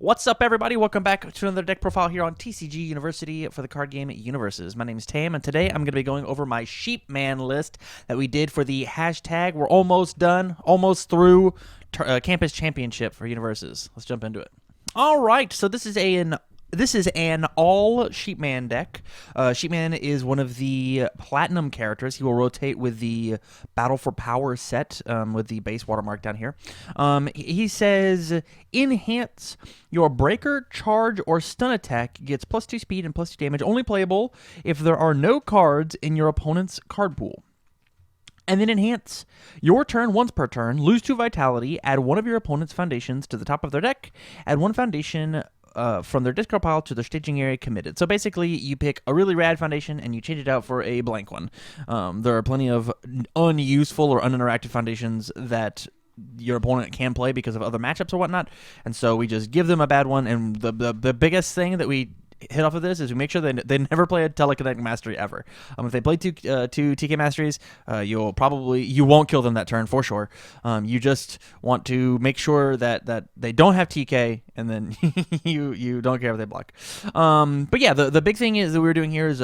What's up, everybody? Welcome back to another deck profile here on TCG University for the card game UniVersus. My name is Tam, and today I'm going to be going over my Sheepman list that we did for the hashtag. We're almost done, almost through Campus Championship for UniVersus. Let's jump into it. All right, so this is an all Sheepman deck. Sheepman is one of the platinum characters. He will rotate with the Battle for Power set with the base watermark down here. He says, enhance your breaker, charge, or stun attack gets +2 speed and +2 damage, only playable if there are no cards in your opponent's card pool. And then enhance your turn once per turn, lose 2 vitality, add one of your opponent's foundations to the top of their deck, add one foundation from their discard pile to their staging area committed. So basically, you pick a really rad foundation and you change it out for a blank one. There are plenty of unuseful or uninteractive foundations that your opponent can play because of other matchups or whatnot, and so we just give them a bad one. And the biggest thing that we hit off of this is we make sure they never play a telekinetic mastery ever. If they play two TK masteries, you won't kill them that turn for sure. You just want to make sure that they don't have TK, and then you don't care if they block. But yeah, the big thing is that we're doing here is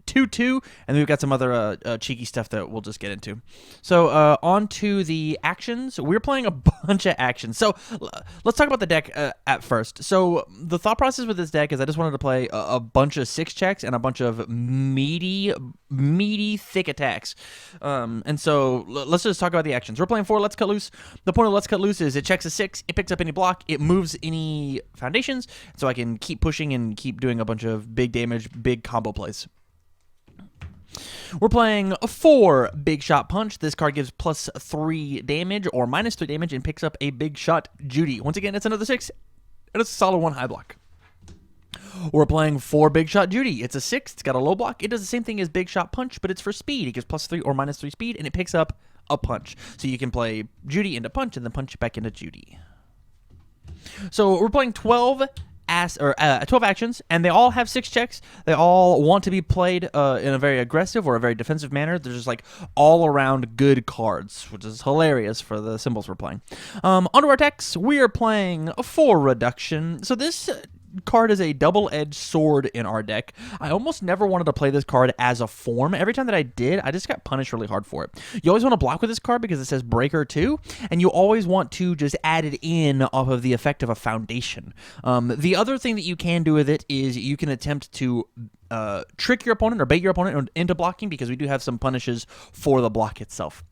2/2, and we've got some other cheeky stuff that we'll just get into. So on to the actions. We're playing a bunch of actions. So let's talk about the deck at first. So the thought process with this deck is I just wanted to play a bunch of 6-checks and a bunch of meaty, thick attacks. And so let's just talk about the actions. We're playing 4 Let's Cut Loose. The point of Let's Cut Loose is it checks a 6, it picks up any block, it moves any foundations, so I can keep pushing and keep doing a bunch of big damage, big combo plays. We're playing 4 Big Shot Punch. This card gives +3 damage or -3 damage and picks up a Big Shot Judy. Once again, it's another 6, and it's a solid 1 high block. We're playing 4 Big Shot Judy. It's a 6, it's got a low block. It does the same thing as Big Shot Punch, but it's for speed. It gives +3 or -3 speed, and it picks up a punch. So you can play Judy into punch and then punch it back into Judy. So we're playing 12 actions, and they all have 6 checks. They all want to be played in a very aggressive or a very defensive manner. They're just like all around good cards, which is hilarious for the symbols we're playing. Onto our decks, we are playing 4 Reduction. So this card is a double-edged sword in our deck. I almost never wanted to play this card as a form. Every time that I did, I just got punished really hard for it. You always want to block with this card because it says Breaker 2, and you always want to just add it in off of the effect of a foundation. The other thing that you can do with it is you can attempt to trick your opponent or bait your opponent into blocking, because we do have some punishes for the block itself.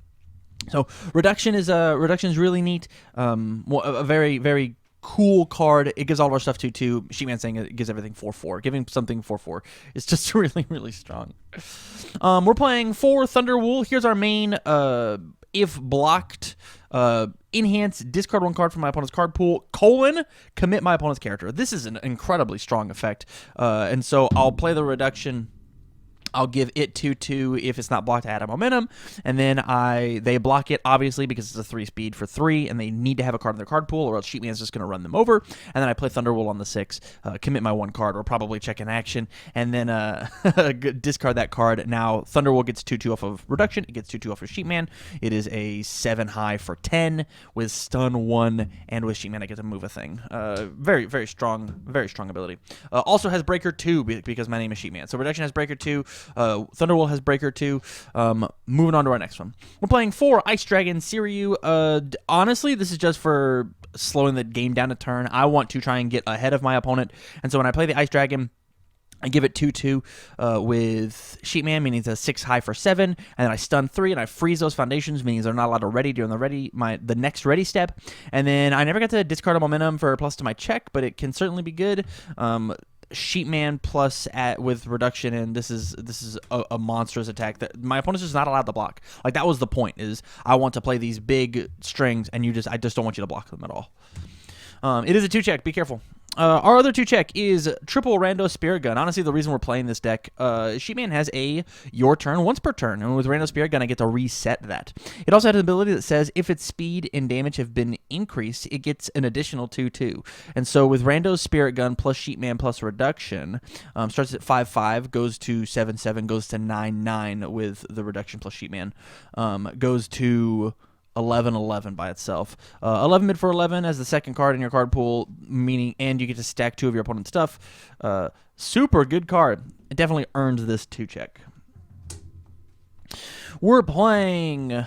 So reduction is really neat. A very, very cool card. It gives all of our stuff 2/2. Sheepman saying it gives everything 4/4. Giving something 4/4 is just really, really strong. We're playing 4 Thunderwool. Here's our main if blocked enhance, discard 1 card from my opponent's card pool, commit my opponent's character. This is an incredibly strong effect. And so I'll play the reduction. I'll give it 2/2 if it's not blocked to add a momentum, and then they block it, obviously, because it's a 3 speed for 3, and they need to have a card in their card pool, or else Sheepman's just going to run them over. And then I play Thunderwool on the 6, commit my 1 card, or probably check an action, and then discard that card. Now Thunderwool gets 2/2 off of reduction, it gets 2/2 off of Sheepman. It is a 7 high for 10 with stun 1, and with Sheepman I get to move a thing. Very, very strong ability. Also has Breaker 2 because my name is Sheepman. So reduction has Breaker 2. Thunderwool has Breaker 2. Moving on to our next one. We're playing 4 Ice Dragon Siryu. Honestly, this is just for slowing the game down a turn. I want to try and get ahead of my opponent. And so when I play the Ice Dragon, I give it 2/2 with Sheepman, meaning it's a 6 high for 7, and then I stun 3, and I freeze those foundations, meaning they're not allowed to ready during the next ready step. And then I never got to discard a momentum for a plus to my check, but it can certainly be good. Sheepman plus with reduction, and this is a monstrous attack that my opponent's just not allowed to block. Like, that was the point, is I want to play these big strings, and I just don't want you to block them at all. It is a 2-check. Be careful. Our other 2-check is triple Rando Spirit Gun. Honestly, the reason we're playing this deck, Sheepman has a your turn once per turn, and with Rando Spirit Gun, I get to reset that. It also has an ability that says if its speed and damage have been increased, it gets an additional 2/2. And so with Rando Spirit Gun plus Sheepman plus reduction, starts at 5/5, goes to 7/7, goes to 9/9 with the reduction plus Sheepman, goes to 11 by itself. 11 mid for 11 as the second card in your card pool, meaning, and you get to stack 2 of your opponent's stuff. Super good card. It definitely earns this 2 check. We're playing...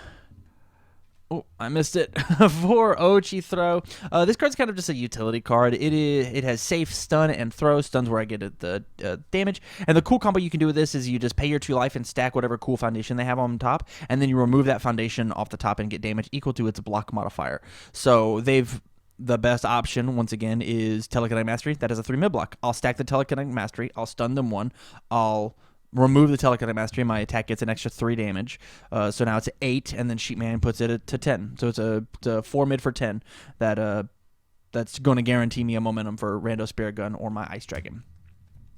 Oh, I missed it. For Ochi Throw. This card's kind of just a utility card. It has safe, stun, and throw. Stun's where I get the damage. And the cool combo you can do with this is you just pay your 2 life and stack whatever cool foundation they have on top, and then you remove that foundation off the top and get damage equal to its block modifier. So the best option, once again, is Telekinetic Mastery. That is a 3 mid block. I'll stack the Telekinetic Mastery. I'll stun them 1. I'll remove the Telekinetic Mastery. My attack gets an extra 3 damage. So now it's 8, and then Sheepman puts it to 10. So it's a 4 mid for 10 that's going to guarantee me a momentum for Rando Spirit Gun or my Ice Dragon.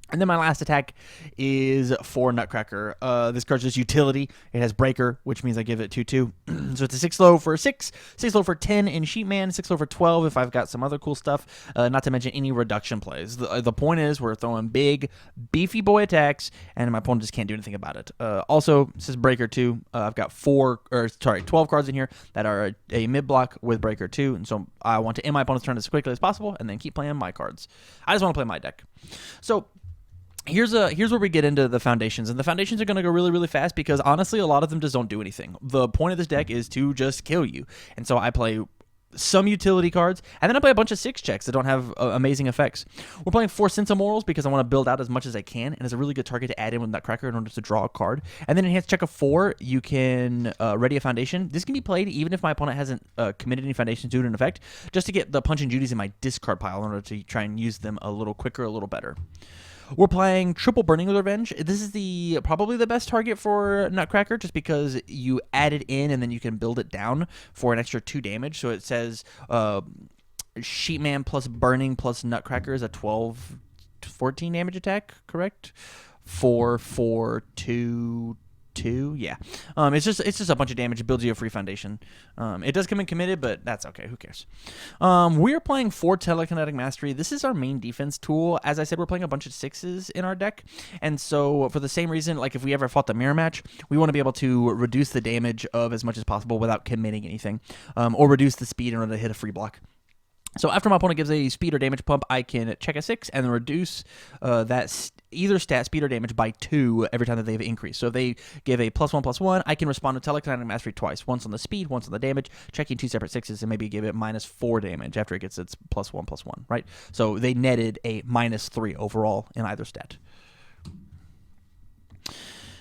And then my last attack is for Nutcracker. This card's just utility. It has Breaker, which means I give it 2/2. So it's a 6 low for 6, 6 low for 10 in Sheepman, 6 low for 12 if I've got some other cool stuff, not to mention any reduction plays. The point is we're throwing big, beefy boy attacks, and my opponent just can't do anything about it. Also, this is Breaker 2. I've got 12 cards in here that are a mid block with Breaker 2, and so I want to end my opponent's turn as quickly as possible and then keep playing my cards. I just want to play my deck. So here's where we get into the foundations, and the foundations are going to go really, really fast because honestly, a lot of them just don't do anything. The point of this deck is to just kill you, and so I play some utility cards, and then I play a bunch of 6 checks that don't have amazing effects. We're playing 4 Sensimorals because I want to build out as much as I can, and it's a really good target to add in with Nutcracker in order to draw a card. And then Enhanced Check of 4, you can ready a foundation. This can be played even if my opponent hasn't committed any foundations due to an effect, just to get the Punch and Judies in my discard pile in order to try and use them a little quicker, a little better. We're playing Triple Burning with Revenge. This is probably the best target for Nutcracker just because you add it in and then you can build it down for an extra 2 damage. So it says Sheepman plus Burning plus Nutcracker is a 14 damage attack, correct? 4, 4, 2, 2, yeah. It's just a bunch of damage. It builds you a free foundation. It does come in committed, but that's okay. Who cares? We're playing 4 Telekinetic Mastery. This is our main defense tool. As I said, we're playing a bunch of 6s in our deck, and so for the same reason, like if we ever fought the mirror match, we want to be able to reduce the damage of as much as possible without committing anything, or reduce the speed in order to hit a free block. So after my opponent gives a speed or damage pump, I can check a 6 and then reduce either stat, speed, or damage by 2 every time that they've increased. So if they give a +1/+1, I can respond to Telekinetic Mastery twice, once on the speed, once on the damage, checking 2 separate 6s, and maybe give it -4 damage after it gets its +1/+1, right? So they netted a -3 overall in either stat.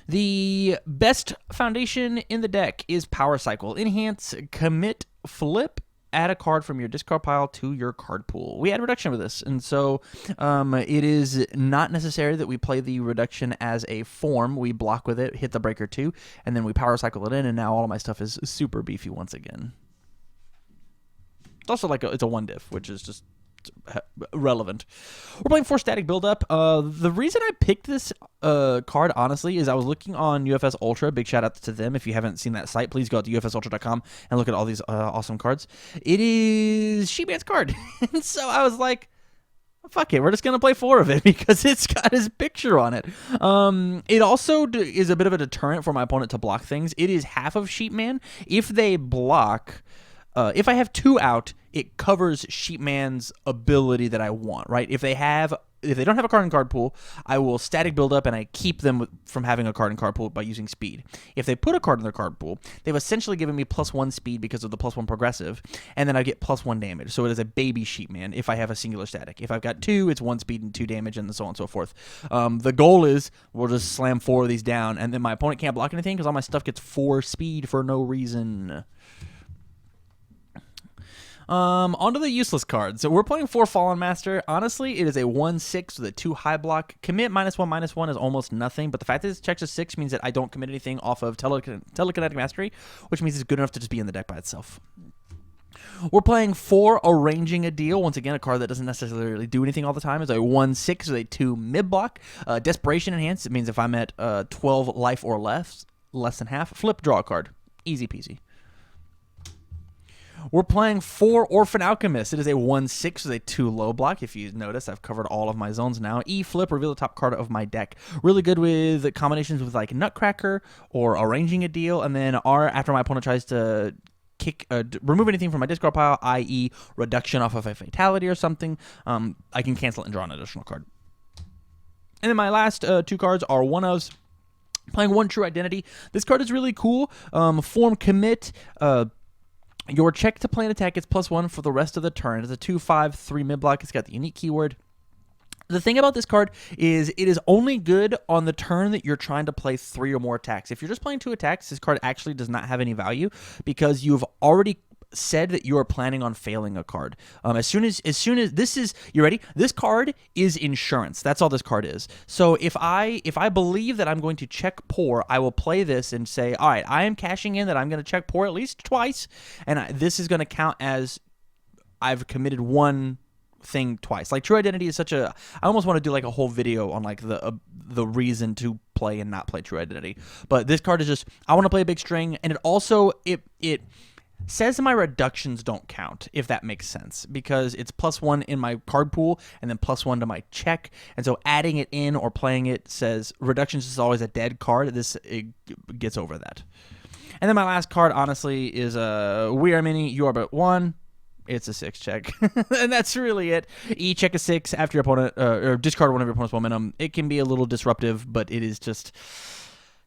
The best foundation in the deck is Power Cycle. Enhance, commit, flip, add a card from your discard pile to your card pool. We add reduction with this, and so it is not necessary that we play the reduction as a form. We block with it, hit the Breaker 2, and then we Power Cycle it in, and now all of my stuff is super beefy once again. It's also like it's a 1 diff, which is just relevant. We're playing 4 Static Buildup. The reason I picked this card, honestly, is I was looking on UFS Ultra. Big shout out to them. If you haven't seen that site, please go to ufsultra.com and look at all these awesome cards. It is Sheepman's card. And so I was like, fuck it, we're just going to play 4 of it because it's got his picture on it. It also is a bit of a deterrent for my opponent to block things. It is half of Sheepman. If they block... if I have 2 out, it covers Sheepman's ability that I want, right? If they don't have a card in card pool, I will static build up and I keep them from having a card in card pool by using speed. If they put a card in their card pool, they've essentially given me +1 speed because of the +1 progressive, and then I get +1 damage. So it is a baby Sheepman if I have a singular static. If I've got 2, it's 1 speed and 2 damage, and so on and so forth. The goal is we'll just slam 4 of these down, and then my opponent can't block anything because all my stuff gets 4 speed for no reason. Onto the useless cards. So we're playing 4 Fallen Master. Honestly, it is a 1/6 with a 2 high block. Commit -1/-1 is almost nothing, but the fact that it checks a 6 means that I don't commit anything off of Telekinetic Mastery, which means it's good enough to just be in the deck by itself. We're playing 4 Arranging a Deal. Once again, a card that doesn't necessarily do anything all the time. It's a 1/6 with a 2 mid block. Desperation Enhanced. It means if I'm at 12 life or less than half, flip, draw a card. Easy peasy. We're playing 4 Orphan Alchemist. It is a 1/6 with a 2 low block. If you notice, I've covered all of my zones now. Flip, reveal the top card of my deck. Really good with combinations with like Nutcracker or Arranging a Deal. And then after my opponent tries to remove anything from my discard pile, i.e. reduction off of a fatality or something, I can cancel it and draw an additional card. And then my last 2 cards are one of playing one True Identity. This card is really cool. Form Commit. Your check to play an attack gets +1 for the rest of the turn. It's a 2/5/3 mid block. It's got the unique keyword. The thing about this card is it is only good on the turn that you're trying to play 3 or more attacks. If you're just playing 2 attacks, this card actually does not have any value because you've already said that you are planning on failing a card. As soon as this is, you ready? This card is insurance. That's all this card is. So if I believe that I'm going to check poor, I will play this and say, all right, I am cashing in that I'm going to check poor at least twice, and this is going to count as I've committed one thing twice. Like True Identity is such a, I almost want to do like a whole video on like the reason to play and not play True Identity. But this card is just, I want to play a big string, and it also it says my reductions don't count, if that makes sense, because it's +1 in my card pool and then +1 to my check, and so adding it in or playing it says reductions is always a dead card. It gets over that. And then my last card, honestly, is We Are Mini, You Are But One. It's a 6 check, and that's really it. Check a 6 after your opponent, or discard one of your opponent's momentum. It can be a little disruptive, but it is just,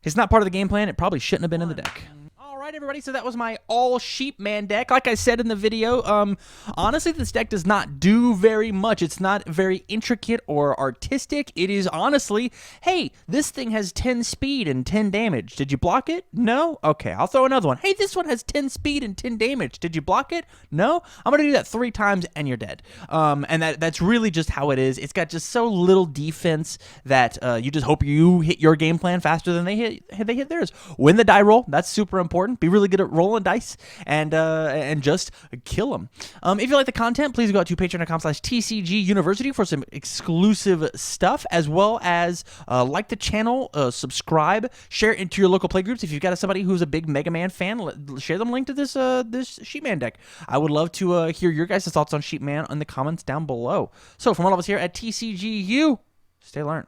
it's not part of the game plan. It probably shouldn't have been in the deck. All right, everybody, so that was my all Sheepman deck. Like I said in the video, honestly, this deck does not do very much. It's not very intricate or artistic. It is honestly, hey, this thing has 10 speed and 10 damage. Did you block it? No? Okay, I'll throw another one. Hey, this one has 10 speed and 10 damage. Did you block it? No? I'm going to do that 3 times and you're dead. And that's really just how it is. It's got just so little defense that you just hope you hit your game plan faster than they hit theirs. Win the die roll. That's super important. Be really good at rolling dice and just kill them. If you like the content, please go out to patreon.com/TCG University for some exclusive stuff, as well as like the channel, subscribe, share it into your local playgroups. If you've got somebody who's a big Mega Man fan, share them a link to this Sheepman deck. I would love to hear your guys' thoughts on Sheepman in the comments down below. So from all of us here at TCGU, stay learned.